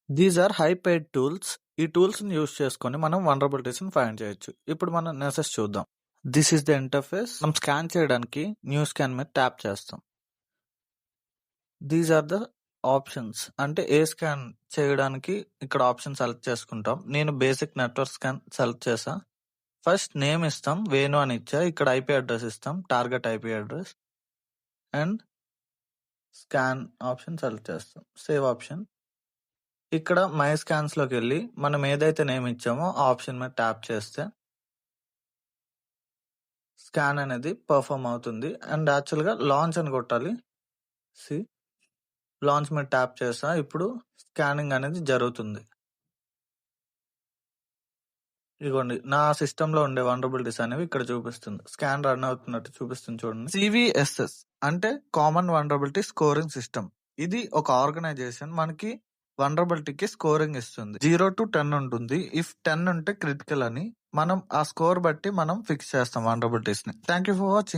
These are high paid tools. ఈ టూల్స్ని use చేసుకొని మనం వనరబిలిటీస్ని ఫైండ్ చేయొచ్చు. ఇప్పుడు మనం నెసెస్ చూద్దాం. This is the interface. మనం స్కాన్ చేయడానికి న్యూ స్కాన్ మీద ట్యాప్ చేస్తాం. These are the options. అంటే ఏ స్కాన్ చేయడానికి ఇక్కడ ఆప్షన్ సెలెక్ట్ చేసుకుంటాం. నేను బేసిక్ నెట్వర్క్ స్కాన్ సెలెక్ట్ చేసా. ఫస్ట్ నేమ్ ఇస్తాం, వేణు అని ఇచ్చా. ఇక్కడ ఐపీ అడ్రస్ ఇస్తాం, target IP address. And scan option select చేస్తాం, సేవ్ ఆప్షన్. ఇక్కడ మై స్కాన్స్ లోకి వెళ్ళి మనం ఏదైతే నేమ్ ఇచ్చామో ఆ ఆప్షన్ మీద ట్యాప్ చేస్తే స్కాన్ అనేది పర్ఫామ్ అవుతుంది. అండ్ యాక్చువల్ గా లాంచ్ అని కొట్టాలి. లాంచ్ మీద ట్యాప్ చేస్తా. ఇప్పుడు స్కానింగ్ అనేది జరుగుతుంది. ఇదిగోండి, నా సిస్టమ్ లో ఉండే వనరబిలిటీస్ అనేవి ఇక్కడ చూపిస్తుంది. స్కాన్ రన్ అవుతున్నట్టు చూపిస్తుంది చూడండి. సివిఎస్ఎస్ అంటే కామన్ వనరబిలిటీ స్కోరింగ్ సిస్టమ్. ఇది ఒక ఆర్గనైజేషన్ మనకి వనరబిలిటీకి స్కోరింగ్ ఇస్తుంది. 0 to 10 ఉంటుంది. ఇఫ్ 10 ఉంటే క్రిటికల్ అని. మనం ఆ స్కోర్ బట్టి మనం ఫిక్స్ చేస్తాం వనరబిలిటీస్ ని. Thank you for watching.